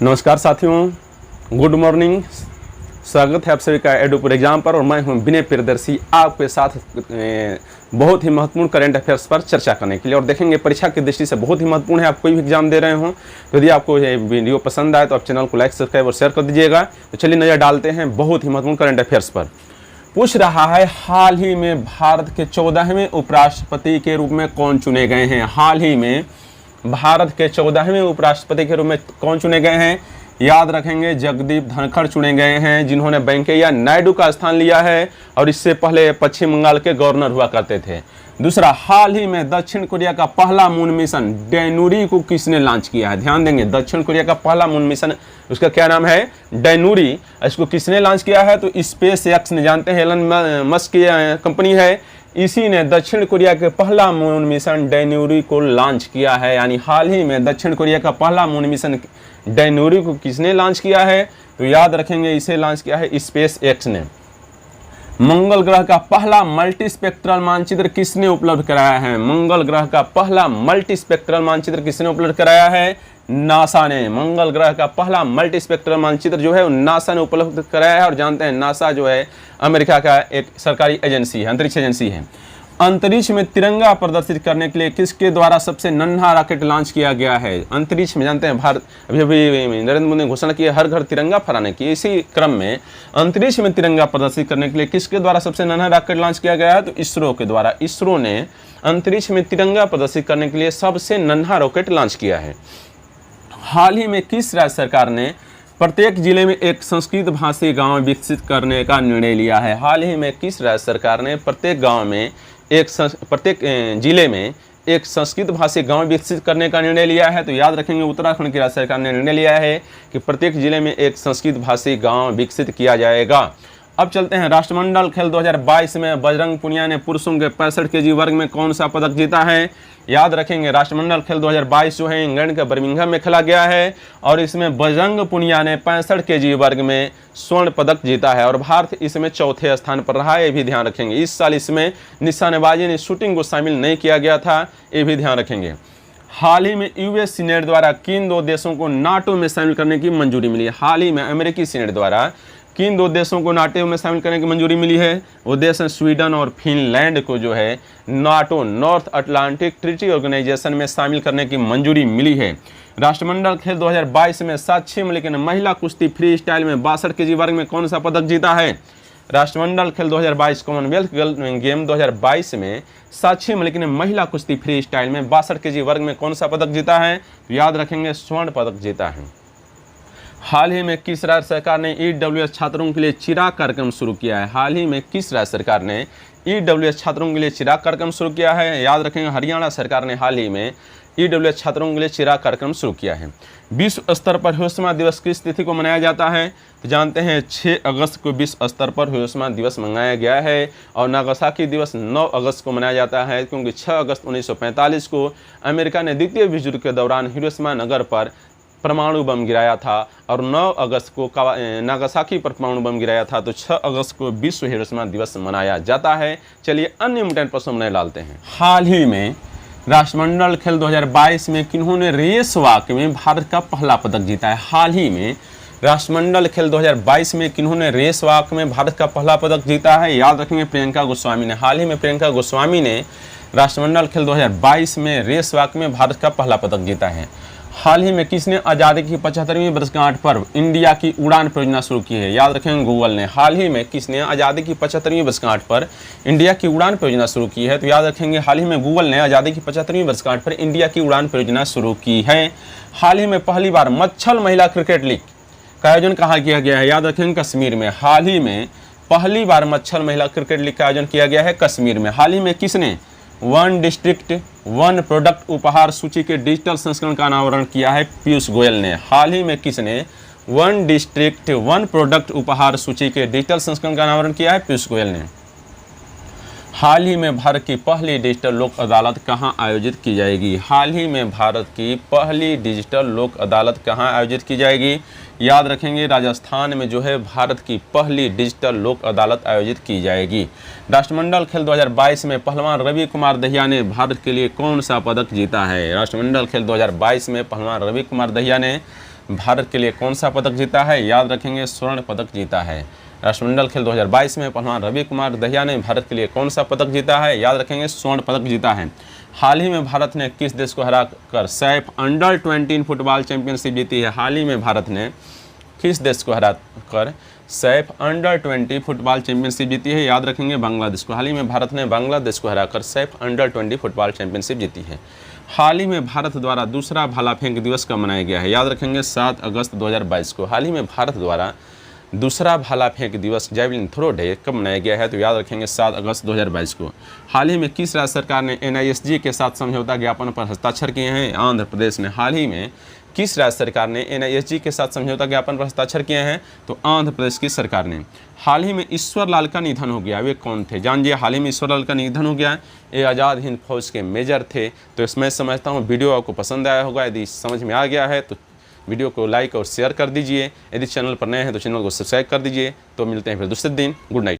नमस्कार साथियों, good morning. स्वागत है आप सभी का एडुपुर एग्जाम पर और मैं हूं विनय प्रियदर्शी आपके साथ बहुत ही महत्वपूर्ण करंट अफेयर्स पर चर्चा करने के लिए। और देखेंगे परीक्षा की दृष्टि से बहुत ही महत्वपूर्ण है। आप कोई भी एग्जाम दे रहे हो तो यदि आपको ये वीडियो पसंद आए तो आप चैनल को लाइक, सब्सक्राइब और शेयर कर दीजिएगा। तो चलिए नज़र डालते हैं बहुत ही महत्वपूर्ण करंट अफेयर्स पर। पूछ रहा है, हाल ही में भारत के 14वें उपराष्ट्रपति के रूप में कौन चुने गए हैं। हाल ही में भारत के 14वें उपराष्ट्रपति के रूप में कौन चुने गए हैं। याद रखेंगे, जगदीप धनखड़ चुने गए हैं, जिन्होंने वेंकैया नायडू का स्थान लिया है और इससे पहले पश्चिम बंगाल के गवर्नर हुआ करते थे। दूसरा, हाल ही में दक्षिण कोरिया का पहला मून मिशन डैनुरी को किसने लॉन्च किया है। ध्यान देंगे, दक्षिण कोरिया का पहला मून मिशन, उसका क्या नाम है, डैनुरी। इसको किसने लॉन्च किया है तो स्पेस एक्स ने, जानते हैं एलन मस्क की कंपनी है, इसी ने दक्षिण कोरिया के पहला मून मिशन डैनुरी को लॉन्च किया है। यानी हाल ही में दक्षिण कोरिया का पहला मून मिशन डैनुरी को किसने लॉन्च किया है तो याद रखेंगे, इसे लॉन्च किया है स्पेस एक्स ने। मंगल ग्रह का पहला मल्टी स्पेक्ट्रल मानचित्र किसने उपलब्ध कराया है। मंगल ग्रह का पहला मल्टी स्पेक्ट्रल मानचित्र किसने उपलब्ध कराया है, नासा ने। मंगल ग्रह का पहला मल्टी स्पेक्ट्रल मानचित्र जो है नासा ने उपलब्ध कराया है। और जानते हैं नासा जो है अमेरिका का एक सरकारी एजेंसी है, अंतरिक्ष एजेंसी है। अंतरिक्ष में तिरंगा प्रदर्शित करने के लिए किसके द्वारा सबसे नन्हा रॉकेट लॉन्च किया गया है। अंतरिक्ष में जानते हैं भारत अभी नरेंद्र मोदी ने घोषणा की है हर घर तिरंगा फहराने की। इसी क्रम में अंतरिक्ष में तिरंगा प्रदर्शित करने के लिए किसके द्वारा सबसे नन्हा रॉकेट लॉन्च किया गया है तो इसरो के द्वारा। इसरो ने अंतरिक्ष में तिरंगा प्रदर्शित करने के लिए सबसे नन्हा रॉकेट लॉन्च किया है। हाल ही में किस राज्य सरकार ने प्रत्येक जिले में एक संस्कृत भाषी गांव विकसित करने का निर्णय लिया है। हाल ही में किस राज्य सरकार ने प्रत्येक जिले में एक संस्कृत भाषी गांव विकसित करने का निर्णय लिया है तो याद रखेंगे, उत्तराखंड की राज्य सरकार ने निर्णय लिया है कि प्रत्येक जिले में एक संस्कृत भाषी गांव विकसित किया जाएगा। अब चलते हैं, राष्ट्रमंडल खेल 2022 में बजरंग पुनिया ने पुरुषों के 65 केजी वर्ग में कौन सा पदक जीता है। याद रखेंगे, राष्ट्रमंडल खेल 2022 जो है इंग्लैंड के बर्मिंघम में खेला गया है और इसमें बजरंग पुनिया ने 65 केजी वर्ग में स्वर्ण पदक जीता है और भारत इसमें चौथे स्थान पर रहा है, ये भी ध्यान रखेंगे। इस साल इसमें निशानेबाजी ने शूटिंग को शामिल नहीं किया गया था, ये भी ध्यान रखेंगे। हाल ही में यूएस सीनेट द्वारा किन दो देशों को नाटो में शामिल करने की मंजूरी मिली है। हाल ही में अमेरिकी सीनेट द्वारा किन दो देशों को नाटो में शामिल करने की मंजूरी मिली है, वो देश हैं स्वीडन और फिनलैंड को जो है NATO, North Atlantic Treaty Organisation में शामिल करने की मंजूरी मिली है। राष्ट्रमंडल खेल 2022 में साक्षी मलिक ने महिला कुश्ती फ्री स्टाइल में 62 केजी वर्ग में कौन सा पदक जीता है। राष्ट्रमंडल खेल 2022 कॉमनवेल्थ गेम 2022 में साक्षी मलिक ने महिला कुश्ती फ्री स्टाइल में 62 केजी वर्ग में कौन सा पदक जीता है तो याद रखेंगे, स्वर्ण पदक जीता है। हाल ही में किस राज्य सरकार ने ईडब्ल्यूएस छात्रों के लिए चिराग कार्यक्रम शुरू किया है। हाल ही में किस राज्य सरकार ने ईडब्ल्यूएस छात्रों के लिए चिराग कार्यक्रम शुरू किया है। याद रखेंगे, हरियाणा सरकार ने हाल ही में ईडब्ल्यूएस छात्रों के लिए चिराग कार्यक्रम शुरू किया है। विश्व स्तर पर हिरोशिमा दिवस किस तिथि को मनाया जाता है तो जानते हैं 6 अगस्त को विश्व स्तर पर हिरोशिमा दिवस मनाया गया है और नागासाकी दिवस 9 अगस्त को मनाया जाता है, क्योंकि 6 अगस्त 1945 को अमेरिका ने द्वितीय विश्व युद्ध के दौरान हिरोशिमा नगर पर परमाणु बम गिराया था और 9 अगस्त को नागासाकी पर परमाणु बम गिराया था, तो 6 अगस्त को विश्व हिरोशिमा दिवस मनाया जाता है। चलिए अन्य इम्पोर्टेंट प्रश्न बनाए डालते हैं। हाल ही में राष्ट्रमंडल खेल 2022 में किन्होंने रेस वॉक में भारत का पहला पदक जीता है। हाल ही में राष्ट्रमंडल खेल 2022 में किन्होंने रेस वॉक में भारत का पहला पदक जीता है। याद रखेंगे, प्रियंका गोस्वामी ने। हाल ही में प्रियंका गोस्वामी ने राष्ट्रमंडल खेल 2022 में रेस वॉक में भारत का पहला पदक जीता है। हाल ही में किसने आज़ादी की 75वीं वर्षगांठ पर इंडिया की उड़ान परियोजना शुरू की है। याद रखेंगे, गूगल ने। हाल ही में किसने आज़ादी की 75वीं वर्षगांठ पर इंडिया की उड़ान परियोजना शुरू की है तो याद रखेंगे, हाल ही में गूगल ने आज़ादी की 75वीं वर्षगांठ पर इंडिया की उड़ान परियोजना शुरू की है। हाल ही में पहली बार मच्छल महिला क्रिकेट लीग का आयोजन कहाँ किया गया है। याद रखेंगे, कश्मीर में। हाल ही में पहली बार मच्छल महिला क्रिकेट लीग का आयोजन किया गया है कश्मीर में। हाल ही में किसने वन डिस्ट्रिक्ट वन प्रोडक्ट उपहार सूची के डिजिटल संस्करण का अनावरण किया है, पीयूष गोयल ने। हाल ही में किसने वन डिस्ट्रिक्ट वन प्रोडक्ट उपहार सूची के डिजिटल संस्करण का अनावरण किया है, पीयूष गोयल ने। हाल ही में भारत की पहली डिजिटल लोक अदालत कहाँ आयोजित की जाएगी। हाल ही में भारत की पहली डिजिटल लोक अदालत कहाँ आयोजित की जाएगी। याद रखेंगे, राजस्थान में जो है भारत की पहली डिजिटल लोक अदालत आयोजित की जाएगी। राष्ट्रमंडल खेल 2022 में पहलवान रवि कुमार दहिया ने भारत के लिए कौन सा पदक जीता है। राष्ट्रमंडल खेल 2022 में पहलवान रवि कुमार दहिया ने भारत के लिए कौन सा पदक जीता है? याद रखेंगे स्वर्ण पदक जीता है। राष्ट्रमंडल खेल 2022 में पहलवान रवि कुमार दहिया ने भारत के लिए कौन सा पदक जीता है? याद रखेंगे स्वर्ण पदक जीता है। हाल ही में भारत ने किस देश को हराकर सैफ अंडर 20 फुटबॉल चैंपियनशिप जीती है? हाल ही में भारत ने किस देश को हराकर सैफ अंडर 20 फुटबॉल चैंपियनशिप जीती है? याद रखेंगे बांग्लादेश को। हाल ही में भारत ने बांग्लादेश को हराकर सैफ अंडर 20 फुटबॉल चैंपियनशिप जीती है। हाल ही में भारत द्वारा दूसरा भाला फेंक दिवस कब मनाया गया है? याद रखेंगे 7 अगस्त 2022 को। हाल ही में भारत द्वारा दूसरा भाला फेंक दिवस जैवलिन थ्रो डे कब मनाया गया है? तो याद रखेंगे 7 अगस्त 2022 को। हाल ही में किस राज्य सरकार ने NISG के साथ समझौता ज्ञापन पर हस्ताक्षर किए हैं? आंध्र प्रदेश ने। हाल ही में किस राज्य सरकार ने NISG के साथ समझौता ज्ञापन पर हस्ताक्षर किए हैं? तो आंध्र प्रदेश की सरकार ने। हाल ही में ईश्वर लाल का निधन हो गया, वे कौन थे? जानिए, हाल ही में ईश्वर लाल का निधन हो गया। ये आज़ाद हिंद फौज के मेजर थे। तो इसमें समझता हूँ वीडियो आपको पसंद आया होगा। यदि समझ में आ गया है तो वीडियो को लाइक और शेयर कर दीजिए। यदि चैनल पर नए हैं तो चैनल को सब्सक्राइब कर दीजिए। तो मिलते हैं फिर दूसरे दिन। Good night.